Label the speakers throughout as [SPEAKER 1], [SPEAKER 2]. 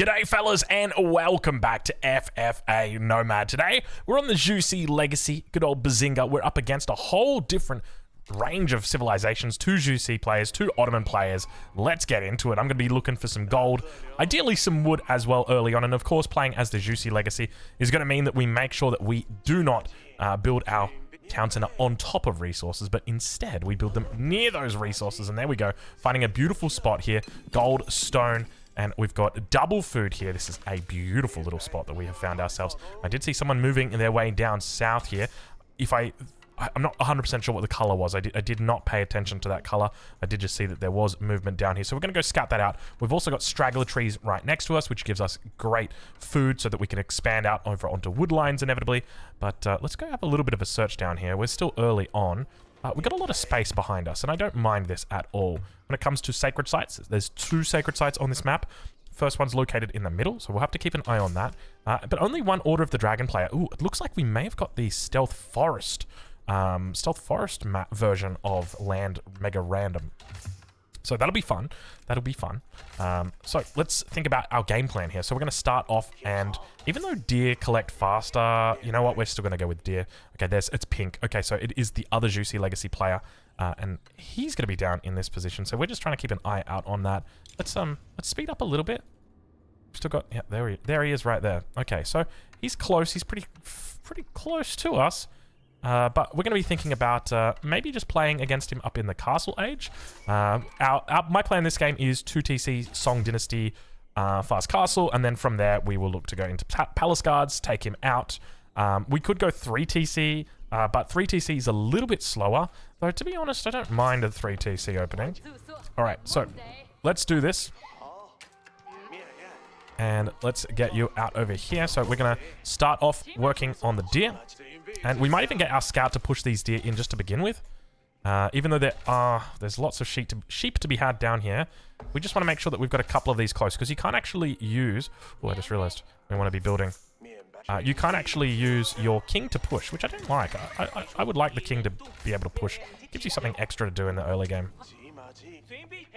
[SPEAKER 1] G'day fellas and welcome back to FFA Nomad. Today we're on the Juicy Legacy, good old Bazinga. We're up against a whole different range of civilizations, 2 Juicy players, 2 Ottoman players. Let's get into it. I'm going to be looking for some gold, ideally some wood as well early on, and of course playing as the Juicy Legacy is going to mean that we make sure that we do not build our town center on top of resources, but instead we build them near those resources. And there we go, finding a beautiful spot here, gold, stone, and we've got double food here. This is a beautiful little spot that we have found ourselves. I did see someone moving their way down south here. I'm not 100% sure what the color was. I did not pay attention to that color. I did just see that there was movement down here. So we're going to go scout that out. We've also got straggler trees right next to us, which gives us great food so that we can expand out over onto wood lines inevitably. But let's go have a little bit of a search down here. We're still early on. We've got a lot of space behind us, and I don't mind this at all. When it comes to sacred sites, there's 2 sacred sites on this map. First one's located in the middle, so we'll have to keep an eye on that. But only one Order of the Dragon player. Ooh, it looks like we may have got the Stealth Forest map version of Land Mega Random. So that'll be fun. That'll be fun. So let's think about our game plan here. So we're going to start off, and even though deer collect faster, you know what? We're still going to go with deer. Okay, it's pink. Okay, so it is the other Juicy Legacy player, and he's going to be down in this position. So we're just trying to keep an eye out on that. Let's speed up a little bit. Still got, yeah, there he is right there. Okay, so he's close. He's pretty close to us. But we're going to be thinking about maybe just playing against him up in the castle age. My plan in this game is 2 TC, Song Dynasty, Fast Castle, and then from there we will look to go into Palace Guards, take him out. We could go 3 TC, but 3 TC is a little bit slower. Though, to be honest, I don't mind a 3 TC opening. Alright, so let's do this. And let's get you out over here. So we're going to start off working on the deer. And we might even get our scout to push these deer in just to begin with. Even though there's lots of sheep to be had down here. We just want to make sure that we've got a couple of these close. Because you can't actually use... Oh, I just realized we want to be building. You can't actually use your king to push, which I don't like. I would like the king to be able to push. Gives you something extra to do in the early game.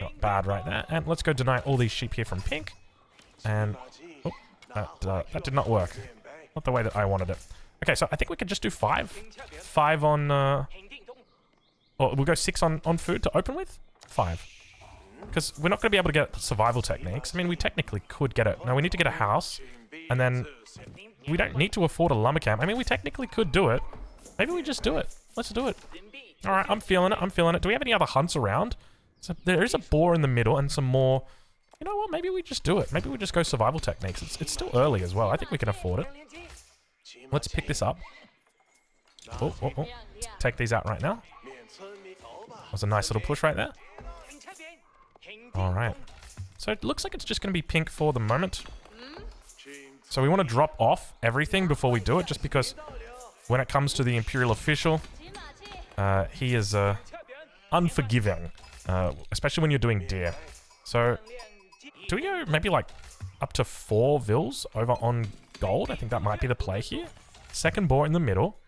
[SPEAKER 1] Not bad right there. And let's go deny all these sheep here from pink. And... Oh, that did not work. Not the way that I wanted it. Okay, so I think we could just do 5. 5 on... Or we'll go 6 on food to open with? 5. Because we're not going to be able to get survival techniques. I mean, we technically could get it. No, we need to get a house. And then... We don't need to afford a lumber camp. I mean, we technically could do it. Maybe we just do it. Let's do it. Alright, I'm feeling it. I'm feeling it. Do we have any other hunts around? So there is a boar in the middle and some more... You know what? Maybe we just do it. Maybe we just go survival techniques. It's still early as well. I think we can afford it. Let's pick this up. Oh. Take these out right now. That was a nice little push right there. Alright. So it looks like it's just going to be pink for the moment. So we want to drop off everything before we do it, just because when it comes to the Imperial Official, he is unforgiving. Especially when you're doing deer. So... Do we go maybe like up to 4 vills over on gold? I think that might be the play here. Second boar in the middle.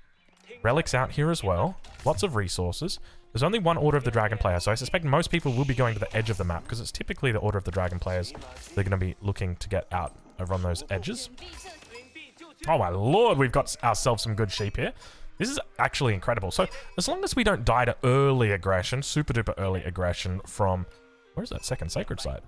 [SPEAKER 1] Relics out here as well. Lots of resources. There's only one Order of the Dragon player, so I suspect most people will be going to the edge of the map, because it's typically the Order of the Dragon players they're going to be looking to get out over on those edges. Oh my lord, we've got ourselves some good sheep here. This is actually incredible. So as long as we don't die to early aggression, super duper early aggression from... Where's that second sacred site?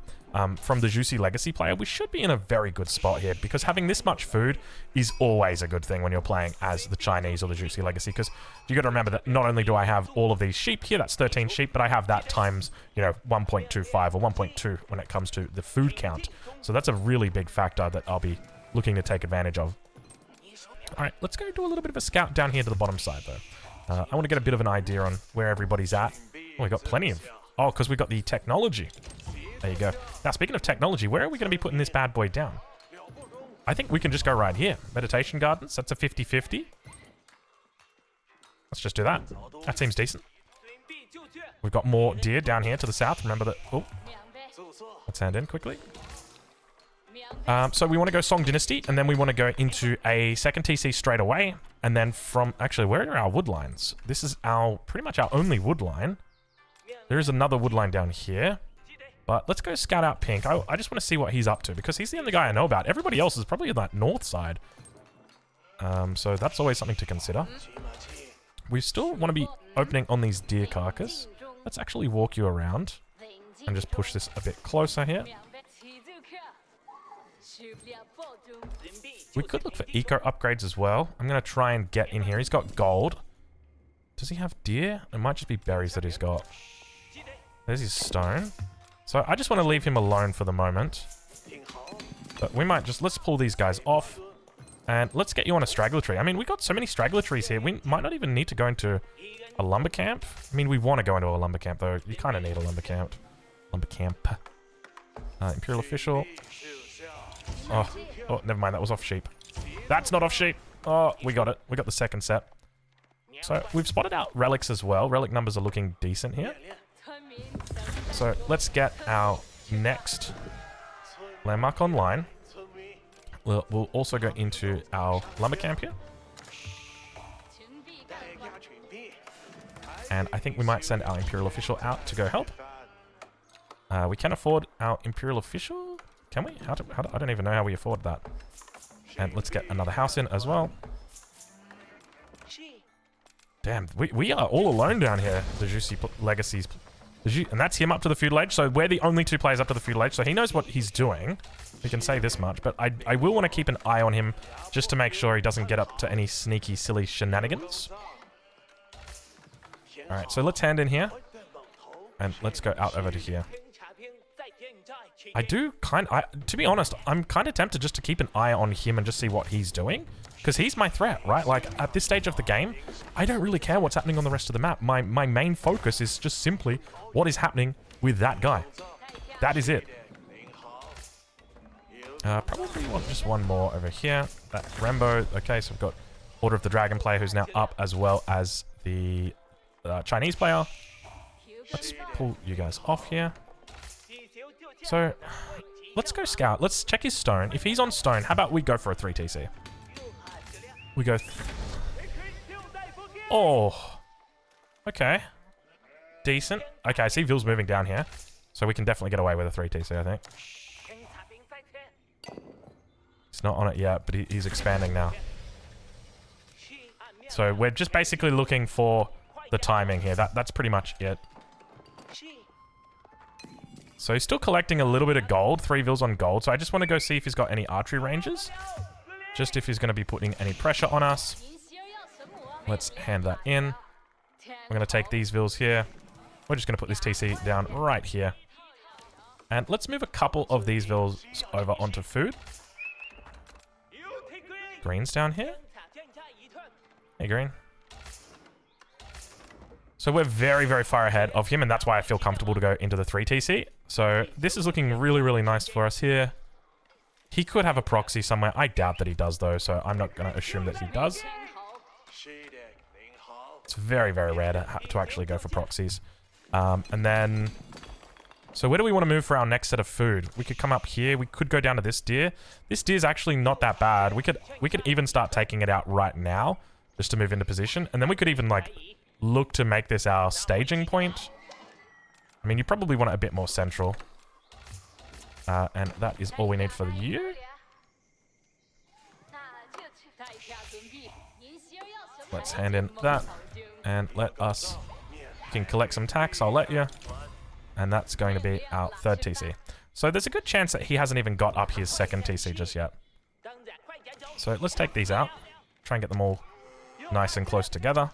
[SPEAKER 1] From the Juicy Legacy player, we should be in a very good spot here, because having this much food is always a good thing when you're playing as the Chinese or the Juicy Legacy, because you got to remember that not only do I have all of these sheep here, that's 13 sheep, but I have that times, you know, 1.25 or 1.2 when it comes to the food count. So that's a really big factor that I'll be looking to take advantage of. Alright, let's go do a little bit of a scout down here to the bottom side, though. I want to get a bit of an idea on where everybody's at. Oh, we got plenty of... Oh, because we got the technology. There you go. Now, speaking of technology, where are we going to be putting this bad boy down? I think we can just go right here. Meditation Gardens, that's a 50-50. Let's just do that. That seems decent. We've got more deer down here to the south. Remember that... Oh. Let's hand in quickly. So we want to go Song Dynasty, and then we want to go into a second TC straight away. And then from... Actually, where are our wood lines? This is pretty much our only wood line. There is another wood line down here. But let's go scout out Pink. I just want to see what he's up to, because he's the only guy I know about. Everybody else is probably in that north side. So that's always something to consider. We still want to be opening on these deer carcass. Let's actually walk you around and just push this a bit closer here. We could look for eco upgrades as well. I'm going to try and get in here. He's got gold. Does he have deer? It might just be berries that he's got. There's his stone. So I just want to leave him alone for the moment. But we might just... Let's pull these guys off. And let's get you on a straggler tree. I mean, we got so many straggler trees here. We might not even need to go into a lumber camp. I mean, we want to go into a lumber camp, though. You kind of need a lumber camp. Lumber camp. Imperial official. Oh, never mind. That was off sheep. That's not off sheep. Oh, we got it. We got the second set. So we've spotted out relics as well. Relic numbers are looking decent here. So let's get our next landmark online. We'll also go into our lumber camp here. And I think we might send our Imperial official out to go help. We can afford our Imperial official. Can we? I don't even know how we afford that. And let's get another house in as well. Damn, we are all alone down here, the Juicy Legacies. And that's him up to the feudal age, so we're the only two players up to the feudal age, so he knows what he's doing. We can say this much, but I will want to keep an eye on him just to make sure he doesn't get up to any sneaky, silly shenanigans. Alright, so let's hand in here. And let's go out over to here. To be honest, I'm kind of tempted just to keep an eye on him and just see what he's doing. Because he's my threat, right? Like, at this stage of the game, I don't really care what's happening on the rest of the map. My main focus is just simply what is happening with that guy. That is it. Probably want just one more over here. That Rembo. Okay, so we've got Order of the Dragon player who's now up, as well as the Chinese player. Let's pull you guys off here. So, let's go scout. Let's check his stone. If he's on stone, how about we go for a 3TC? We go... Oh. Okay. Decent. Okay, I see Vil's moving down here. So we can definitely get away with a 3TC, I think. He's not on it yet, but he's expanding now. So we're just basically looking for the timing here. That's pretty much it. So he's still collecting a little bit of gold. 3 Vils on gold. So I just want to go see if he's got any archery ranges. Just if he's going to be putting any pressure on us. Let's hand that in. We're going to take these Vils here. We're just going to put this TC down right here. And let's move a couple of these Vils over onto food. Green's down here. Hey, Green. So we're very, very far ahead of him, and that's why I feel comfortable to go into the 3TC. So this is looking really, really nice for us here. He could have a proxy somewhere. I doubt that he does, though, so I'm not going to assume that he does. It's very, very rare to actually go for proxies. And then... So where do we want to move for our next set of food? We could come up here. We could go down to this deer. This deer's actually not that bad. We could even start taking it out right now, just to move into position. And then we could even, like, look to make this our staging point. I mean, you probably want it a bit more central. And that is all we need for you. Let's hand in that. And let us... You can collect some tax, I'll let you. And that's going to be our 3rd TC. So there's a good chance that he hasn't even got up his 2nd TC just yet. So let's take these out. Try and get them all nice and close together.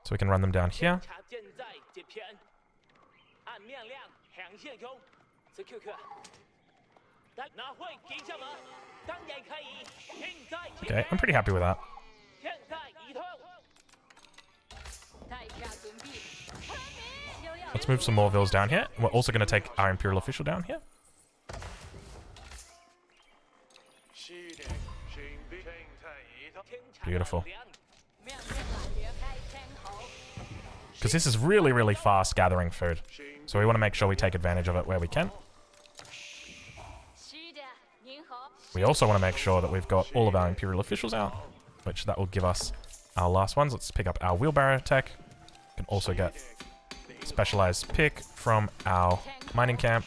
[SPEAKER 1] So we can run them down here. Okay, I'm pretty happy with that. Let's move some more Vils down here. We're also going to take our Imperial official down here. Beautiful. Because this is really, really fast gathering food. So we want to make sure we take advantage of it where we can. We also want to make sure that we've got all of our Imperial officials out, which that will give us our last ones. Let's pick up our wheelbarrow tech. Can also get specialized pick from our mining camp.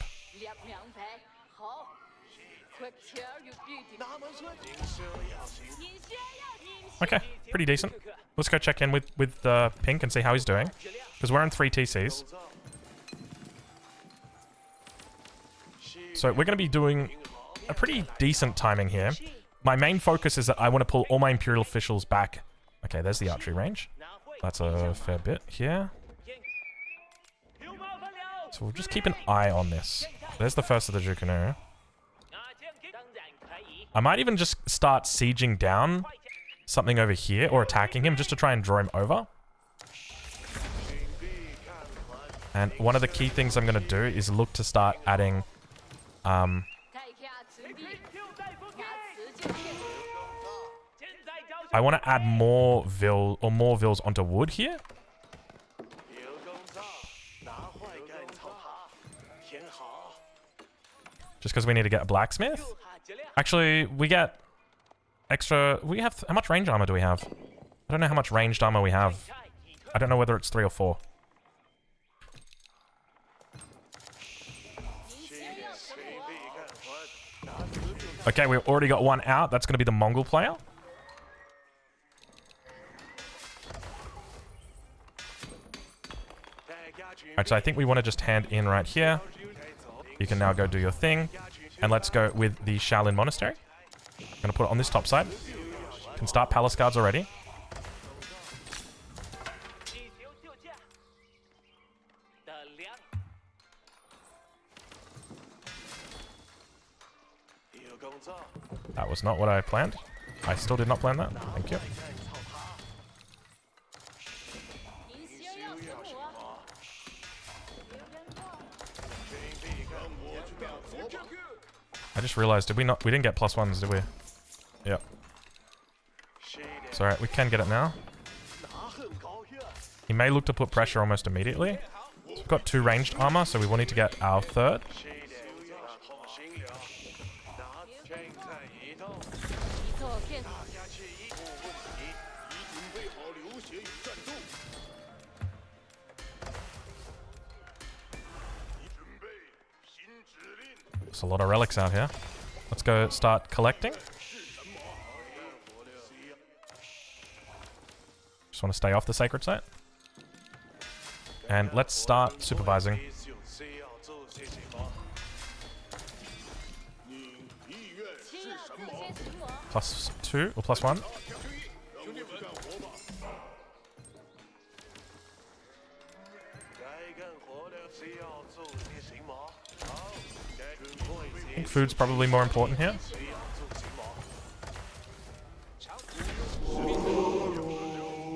[SPEAKER 1] Okay, pretty decent. Let's go check in with Pink and see how he's doing. Because we're in 3 TCs. So we're going to be doing a pretty decent timing here. My main focus is that I want to pull all my Imperial officials back. Okay, there's the archery range. That's a fair bit here. So we'll just keep an eye on this. There's the first of the Jukunu. I might even just start sieging down something over here or attacking him just to try and draw him over. And one of the key things I'm going to do is look to start adding... I want to add more vills onto wood here. Just because we need to get a blacksmith. Actually, we get extra... We have... How much range armor do we have? I don't know how much ranged armor we have. I don't know whether it's 3 or 4. Okay, we've already got one out. That's going to be the Mongol player. Alright, so I think we want to just hand in right here. You can now go do your thing. And let's go with the Shaolin Monastery. I'm going to put it on this top side. Can start Palace Guards already. That was not what I planned. I still did not plan that. Thank you. I just realized, we didn't get +1s, did we? Yep. It's alright, we can get it now. He may look to put pressure almost immediately. So we've got 2 ranged armor, so we will need to get our 3rd. There's a lot of relics out here. Let's go start collecting. Just want to stay off the sacred site. And let's start supervising. +2 or +1. I think food's probably more important here.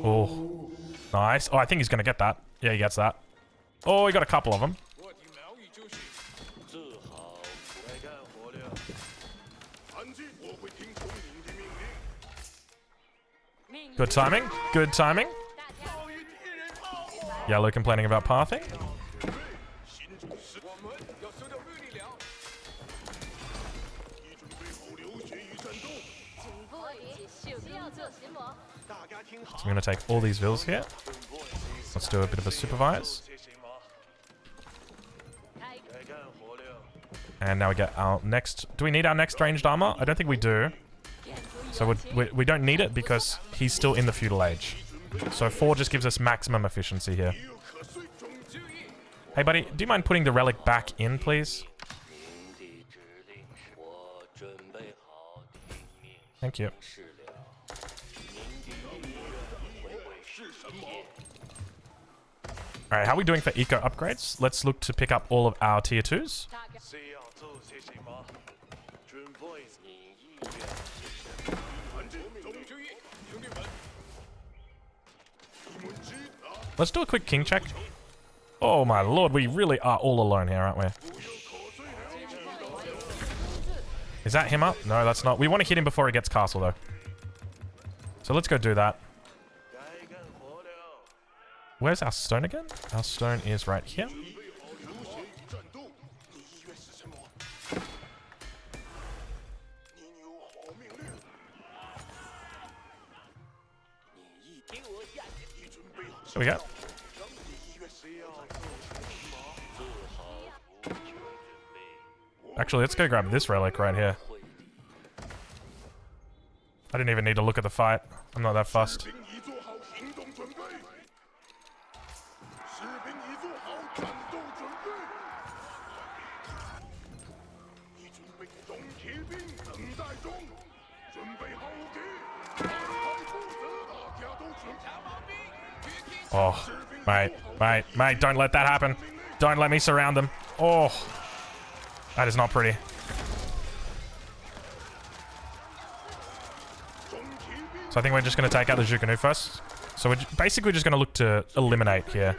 [SPEAKER 1] Oh, nice. Oh, I think he's going to get that. Yeah, he gets that. Oh, he got a couple of them. Good timing. Good timing. Yellow complaining about pathing. So I'm going to take all these vills here. Let's do a bit of a supervise. And now we get our next... Do we need our next ranged armor? I don't think we do. So we don't need it because he's still in the feudal age. So 4 just gives us maximum efficiency here. Hey buddy, do you mind putting the relic back in, please? Thank you. Alright, how are we doing for eco upgrades? Let's look to pick up all of our tier 2s. Let's do a quick king check. Oh my lord, we really are all alone here, aren't we? Is that him up? No, that's not. We want to hit him before he gets castle, though. So let's go do that. Where's our stone again? Our stone is right here. we go. Actually, let's go grab this relic right here. I didn't even need to look at the fight. I'm not that fussed. Oh, mate, don't let that happen. Don't let me surround them. Oh, that is not pretty. So I think we're just going to take out the Zhuge Nu first. So we're basically just going to look to eliminate here.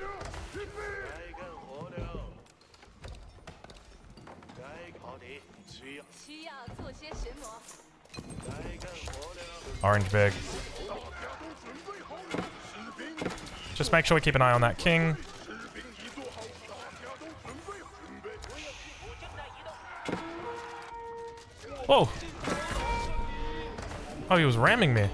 [SPEAKER 1] Orange big. Just make sure we keep an eye on that king. Whoa! Oh, he was ramming me.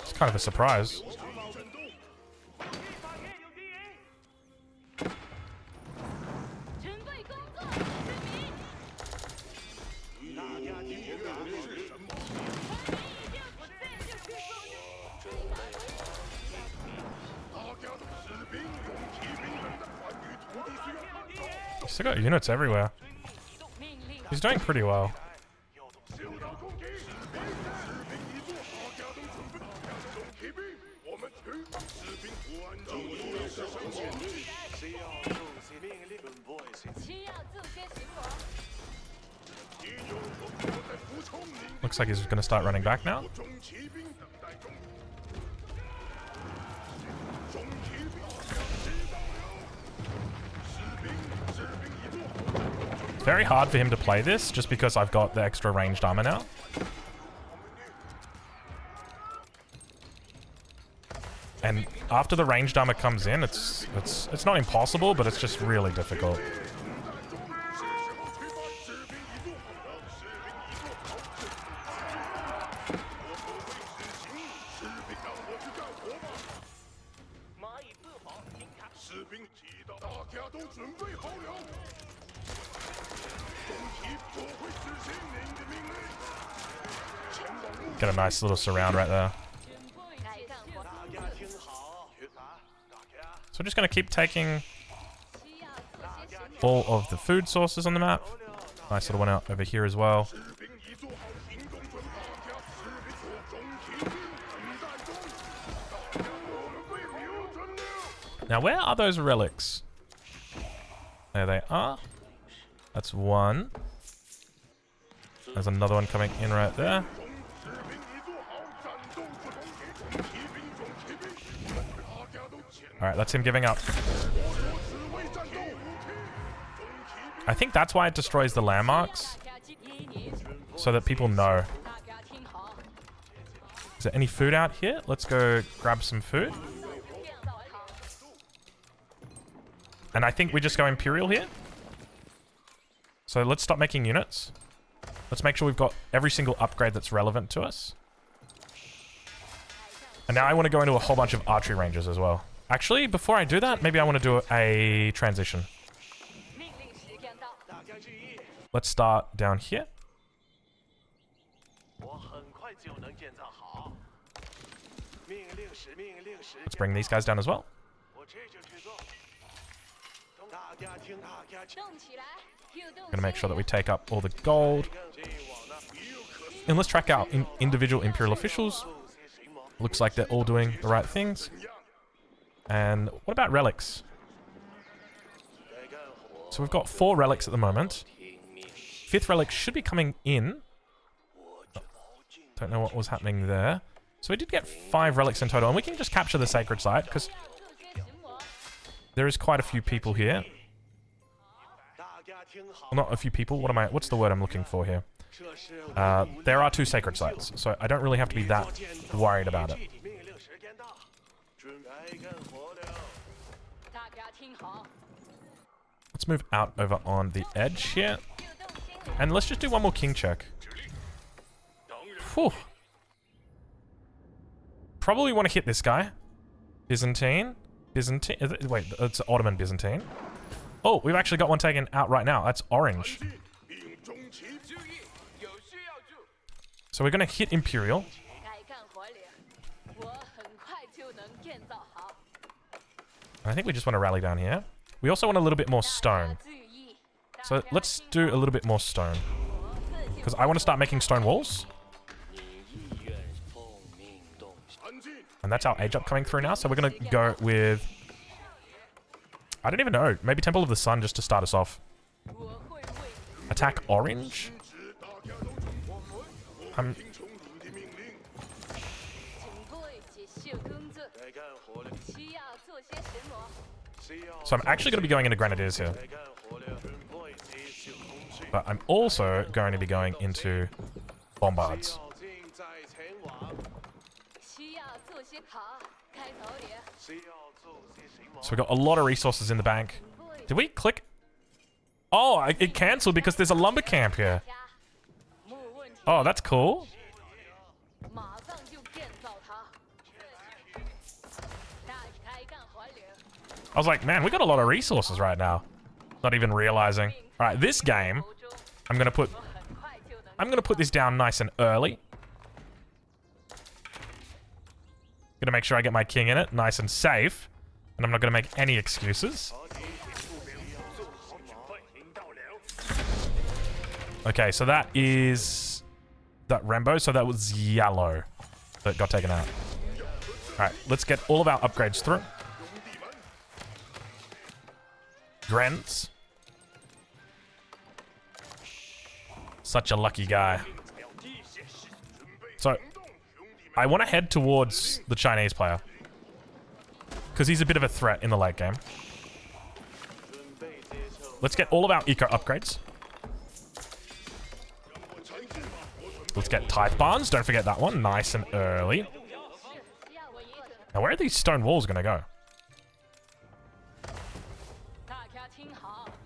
[SPEAKER 1] It's kind of a surprise. Still got units everywhere. He's doing pretty well. Looks like he's going to start running back now. It's very hard for him to play this just because I've got the extra ranged armor now. And after the ranged armor comes in, it's not impossible, but it's just really difficult. Get a nice little surround right there. So we're just going to keep taking all of the food sources on the map. Nice little one out over here as well. Now, where are those relics? There they are. That's one. There's another one coming in right there. Alright, that's him giving up. I think that's why it destroys the landmarks. So that people know. Is there any food out here? Let's go grab some food. And I think we just go Imperial here. So let's stop making units. Let's make sure we've got every single upgrade that's relevant to us. And now I want to go into a whole bunch of archery ranges as well. Actually, before I do that, maybe I want to do a transition. Let's start down here. Let's bring these guys down as well. Gonna make sure that we take up all the gold. And let's track out individual Imperial officials. Looks like they're all doing the right things. And what about relics? So we've got 4 relics at the moment. 5th relic should be coming in. Don't know what was happening there. So we did get 5 relics in total. And we can just capture the sacred site because there is quite a few people here. Well, not a few people. What's the word I'm looking for here? There are 2 sacred sites. So I don't really have to be that worried about it. Let's move out over on the edge here. And let's just do one more king check. Whew. Probably want to hit this guy. Byzantine. Wait, it's Ottoman Byzantine. Oh, we've actually got one taken out right now. That's orange. So we're going to hit Imperial. I think we just want to rally down here. We also want a little bit more stone. So let's do a little bit more stone. Because I want to start making stone walls. And that's our age up coming through now. So we're going to go with... I don't even know. Maybe Temple of the Sun just to start us off. Attack orange. So I'm actually going to be going into Grenadiers here. But I'm also going to be going into Bombards. So we got a lot of resources in the bank. Did we click? Oh, it cancelled because there's a lumber camp here. Oh, that's cool. I was like, man, we got a lot of resources right now. Not even realizing. All right, this game, I'm gonna put this down nice and early. Gonna make sure I get my king in it, nice and safe, and I'm not gonna make any excuses. Okay, so that is that Rambo. So that was yellow that got taken out. All right, let's get all of our upgrades through. Grants. Such a lucky guy. So, I want to head towards the Chinese player. Because he's a bit of a threat in the late game. Let's get all of our eco upgrades. Let's get Tithe Barns. Don't forget that one. Nice and early. Now, where are these stone walls going to go?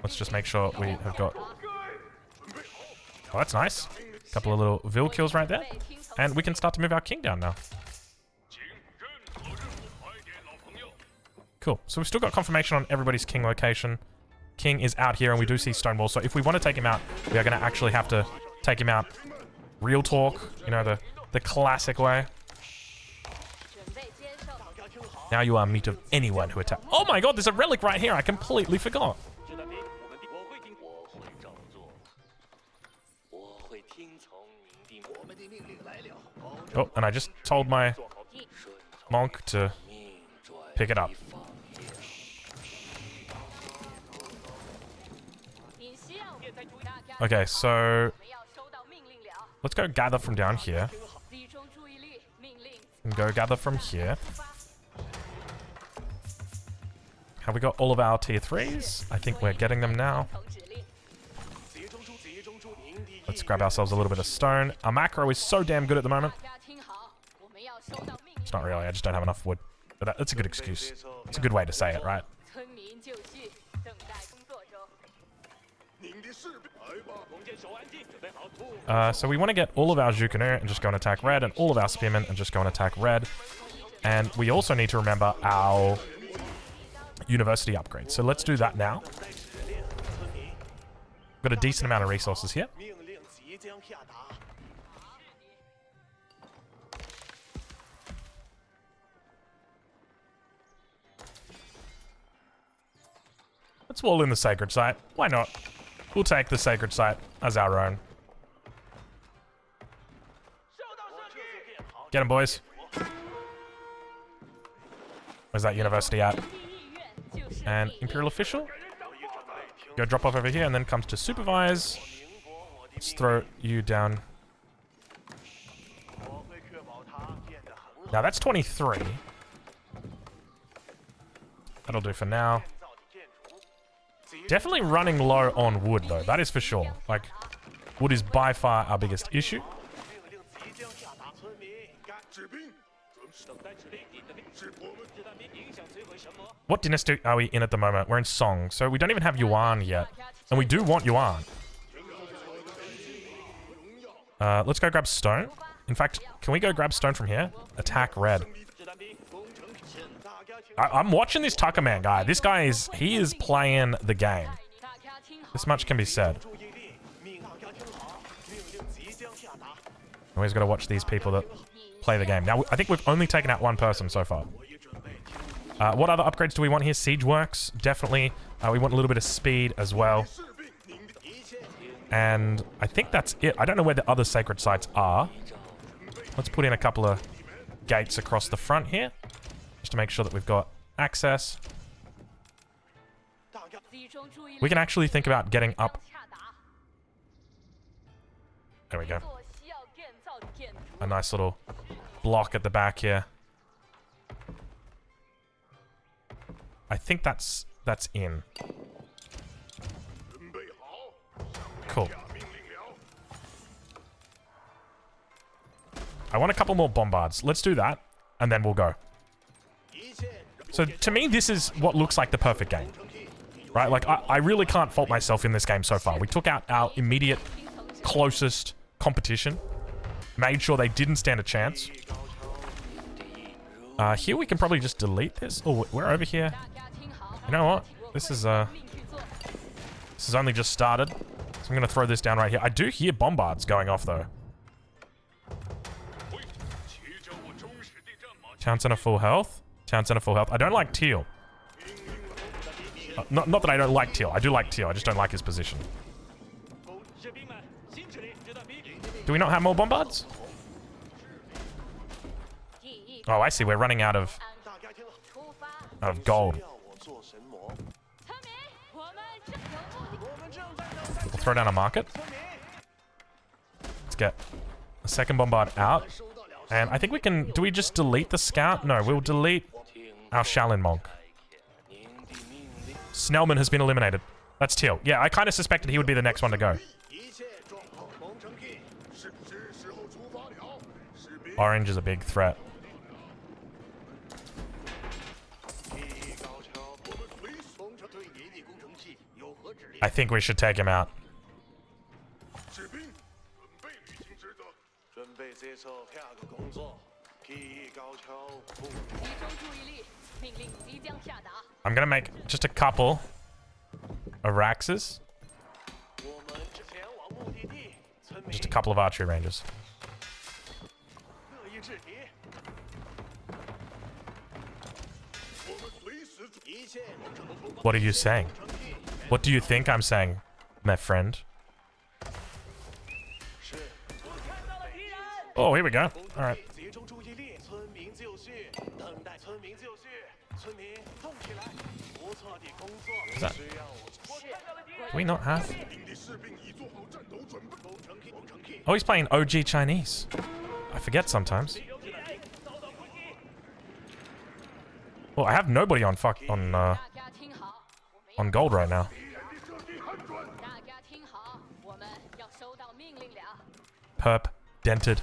[SPEAKER 1] Let's just make sure we have got... Oh, that's nice. A couple of little Vil kills right there. And we can start to move our king down now. Cool. So we've still got confirmation on everybody's king location. King is out here, and we do see stone walls. So if we want to take him out, we are going to actually have to take him out. Real talk. You know, the classic way. Now you are meat of anyone who attacks. Oh my god, there's a relic right here. I completely forgot. Oh, and I just told my monk to pick it up. Okay, so let's go gather from down here. And go gather from here. Have we got all of our tier 3s? I think we're getting them now. Let's grab ourselves a little bit of stone. Our macro is so damn good at the moment. It's not really, I just don't have enough wood. But that's a good excuse. It's a good way to say it, right? So we want to get all of our Jukunu and just go and attack red, and all of our spearmen and just go and attack red. And we also need to remember our university upgrade. So let's do that now. We've got a decent amount of resources here. Let's wall in the sacred site. Why not? We'll take the sacred site as our own. Get him, boys. Where's that university at? And Imperial Official. Go drop off over here and then comes to supervise. Let's throw you down. Now that's 23. That'll do for now. Definitely running low on wood though, that is for sure. Like, wood is by far our biggest issue. What dynasty are we in at the moment? We're in Song, so we don't even have Yuan yet. And we do want Yuan. Let's go grab stone. In fact, can we go grab stone from here? Attack red. I'm watching this Tucker Man guy. This guy he is playing the game. This much can be said. Always got to watch these people that play the game. Now, I think we've only taken out one person so far. What other upgrades do we want here? Siege works, definitely. We want a little bit of speed as well. And I think that's it. I don't know where the other sacred sites are. Let's put in a couple of gates across the front here, just to make sure that we've got access. We can actually think about getting up. There we go. A nice little block at the back here. I think that's in. Cool. I want a couple more bombards. Let's do that, and then we'll go. So to me, this is what looks like the perfect game. Right? Like, I really can't fault myself in this game so far. We took out our immediate closest competition. Made sure they didn't stand a chance. Here we can probably just delete this. Oh, we're over here. You know what? This is only just started. So I'm going to throw this down right here. I do hear bombards going off, though. Town center full health. Town center full health. I don't like teal. Not that I don't like teal. I do like teal. I just don't like his position. Do we not have more bombards? Oh, I see. We're running out of gold. We'll throw down a market. Let's get a second bombard out. And I think we can... Do we just delete the scout? No, we'll delete our Shaolin monk. Snellman has been eliminated. That's teal. Yeah, I kind of suspected he would be the next one to go. Orange is a big threat. I think we should take him out. I'm gonna make just a couple Araxes. Just a couple of archery ranges. What are you saying? What do you think I'm saying, my friend? Oh, here we go. All right. Is that... Do we not have... Oh, he's playing OG Chinese. I forget sometimes. Well, I have nobody on gold right now. Perp, dented.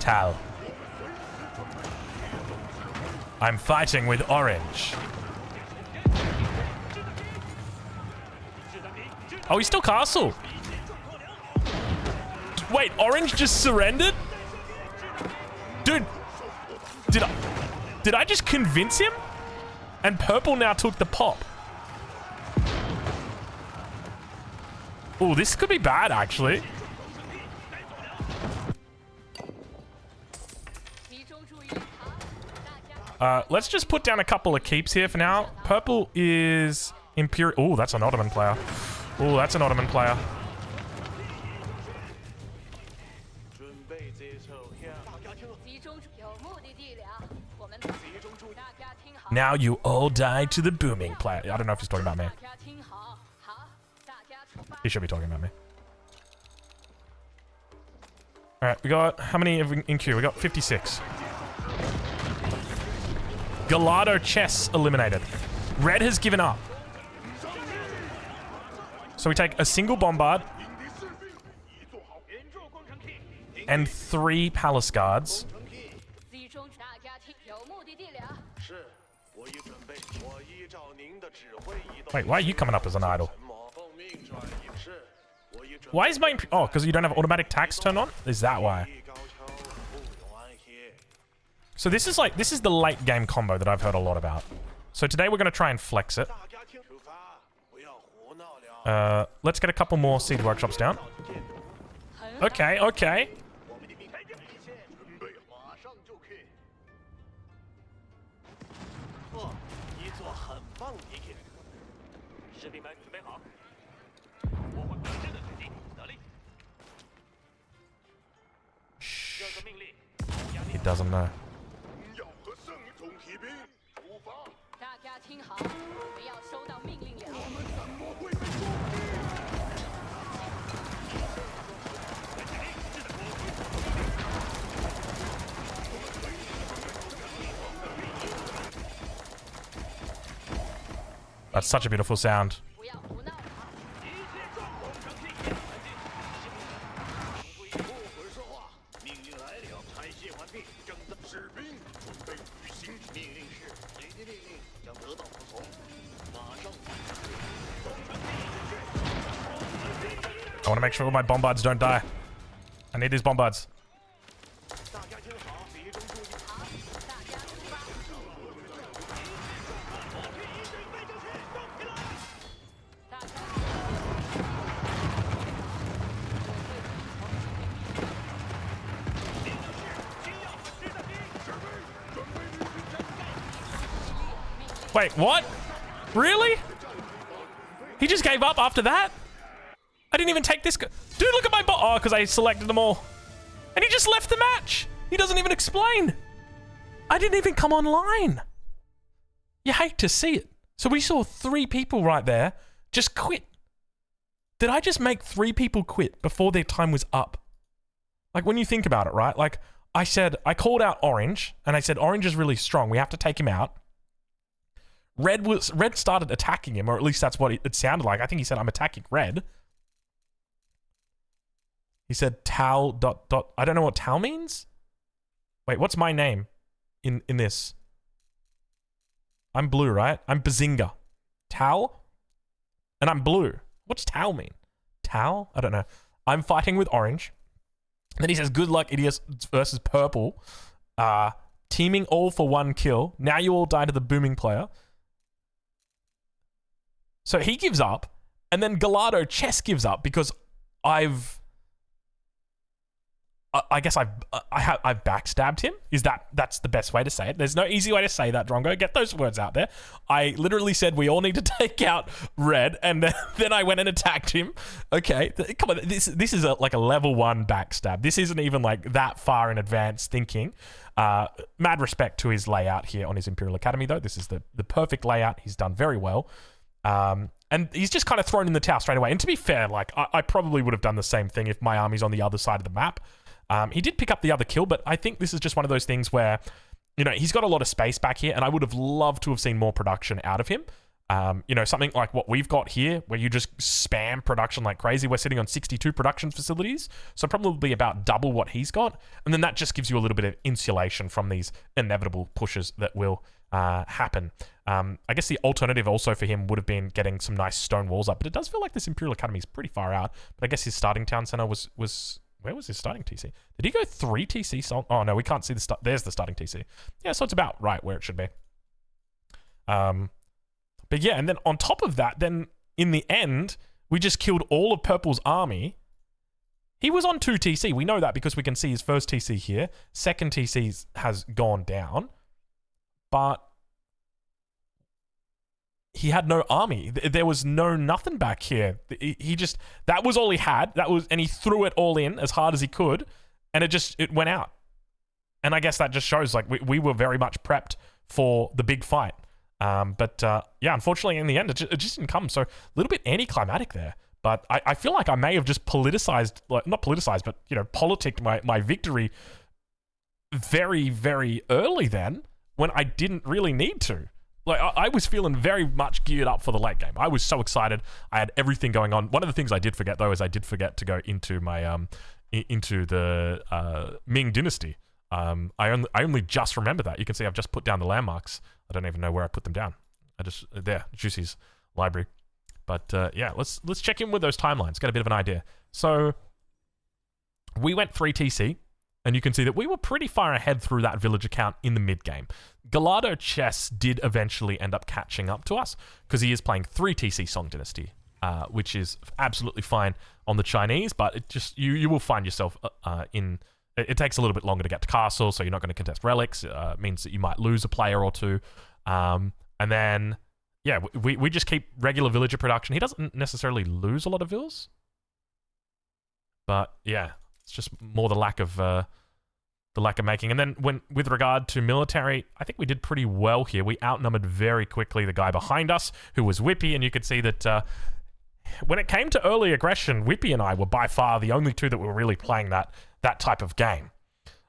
[SPEAKER 1] Tal. I'm fighting with orange. Oh, he's still castle. Wait, orange just surrendered? Dude, did I just convince him? And purple now took the pop. Oh, this could be bad, actually. Let's just put down a couple of keeps here for now. Purple is Imperial. Oh, that's an Ottoman player. Oh, that's an Ottoman player. Now you all die to the booming player. I don't know if he's talking about me. He should be talking about me. Alright, we got... How many have we in queue? We got 56. Gallardo chess eliminated. Red has given up. So we take a single bombard and 3 palace guards. Wait, why are you coming up as an idol? Why is my... Oh, because you don't have automatic tax turned on? Is that why? So this is like... This is the late game combo that I've heard a lot about. So today we're going to try and flex it. Let's get a couple more seed workshops down. Okay, okay. He doesn't know. That's such a beautiful sound. I want to make sure my bombards don't die. I need these bombards. Wait, what? Really? He just gave up after that? I didn't even take this guy. Dude, look at my bot. Oh, because I selected them all. And he just left the match. He doesn't even explain. I didn't even come online. You hate to see it. So we saw 3 people right there just quit. Did I just make 3 people quit before their time was up? Like, when you think about it, right? Like, I called out Orange, and I said, Orange is really strong. We have to take him out. Red started attacking him, or at least that's what it sounded like. I think he said, I'm attacking Red. He said Tal ... I don't know what Tal means? Wait, what's my name in this? I'm blue, right? I'm Bazinga. Tal? And I'm blue. What's Tal mean? Tal? I don't know. I'm fighting with Orange. And then he says, good luck, idiots versus Purple. Teaming all for 1 kill. Now you all die to the booming player. So he gives up. And then Gallardo Chess gives up because I guess I've backstabbed him. That's the best way to say it? There's no easy way to say that, Drongo. Get those words out there. I literally said we all need to take out Red, and then I went and attacked him. Okay, come on. This is like a level 1 backstab. This isn't even like that far in advance thinking. Mad respect to his layout here on his Imperial Academy, though. This is the perfect layout. He's done very well. And he's just kind of thrown in the towel straight away. And to be fair, like I probably would have done the same thing if my army's on the other side of the map. He did pick up the other kill, but I think this is just one of those things where, you know, he's got a lot of space back here, and I would have loved to have seen more production out of him. You know, something like what we've got here, where you just spam production like crazy. We're sitting on 62 production facilities, so probably about double what he's got. And then that just gives you a little bit of insulation from these inevitable pushes that will happen. I guess the alternative also for him would have been getting some nice stone walls up, but it does feel like this Imperial Academy is pretty far out. But I guess his starting town center was where was his starting TC? Did he go 3 TC? Oh no, we can't see the start. There's the starting TC. Yeah, so it's about right where it should be. But yeah, and then on top of that, then in the end, we just killed all of Purple's army. He was on 2 TC. We know that because we can see his first TC here. Second TC has gone down. But he had no army. There was nothing back here. He just, that was all he had. And he threw it all in as hard as he could. And it went out. And I guess that just shows like we were very much prepped for the big fight. But yeah, unfortunately in the end, it just didn't come. So a little bit anticlimactic there. But I feel like I may have just politicized, like not politicized, but you know, politicked my victory very, very early then when I didn't really need to. Like, I was feeling very much geared up for the late game. I was so excited. I had everything going on. One of the things I did forget, though, is I did forget to go into my into the Ming Dynasty. I only just remembered that. You can see I've just put down the landmarks. I don't even know where I put them down. There, Juicy's library. But yeah, let's check in with those timelines. Get a bit of an idea. So we went 3 TC, and you can see that we were pretty far ahead through that village account in the mid game. Gallardo Chess did eventually end up catching up to us because he is playing 3 TC Song Dynasty, which is absolutely fine on the Chinese, but it just you will find yourself in. It takes a little bit longer to get to castle, so you're not going to contest relics. It means that you might lose a player or two, and then yeah, we just keep regular villager production. He doesn't necessarily lose a lot of vills, but yeah, it's just more the lack of making. And then with regard to military, I think we did pretty well here. We outnumbered very quickly the guy behind us, who was Whippy, and you could see that when it came to early aggression, Whippy and I were by far the only two that were really playing that type of game.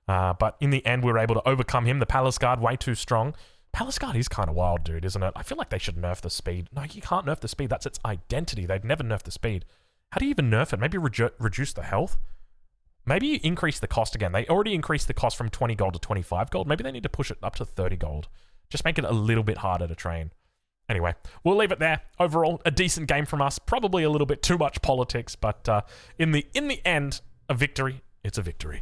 [SPEAKER 1] But in the end, we were able to overcome him. The Palace Guard, way too strong. Palace Guard is kind of wild, dude, isn't it? I feel like they should nerf the speed. No, you can't nerf the speed. That's its identity. They'd never nerf the speed. How do you even nerf it? Maybe reduce the health? Maybe you increase the cost again. They already increased the cost from 20 gold to 25 gold. Maybe they need to push it up to 30 gold. Just make it a little bit harder to train. Anyway, we'll leave it there. Overall, a decent game from us. Probably a little bit too much politics, but in the end, a victory. It's a victory.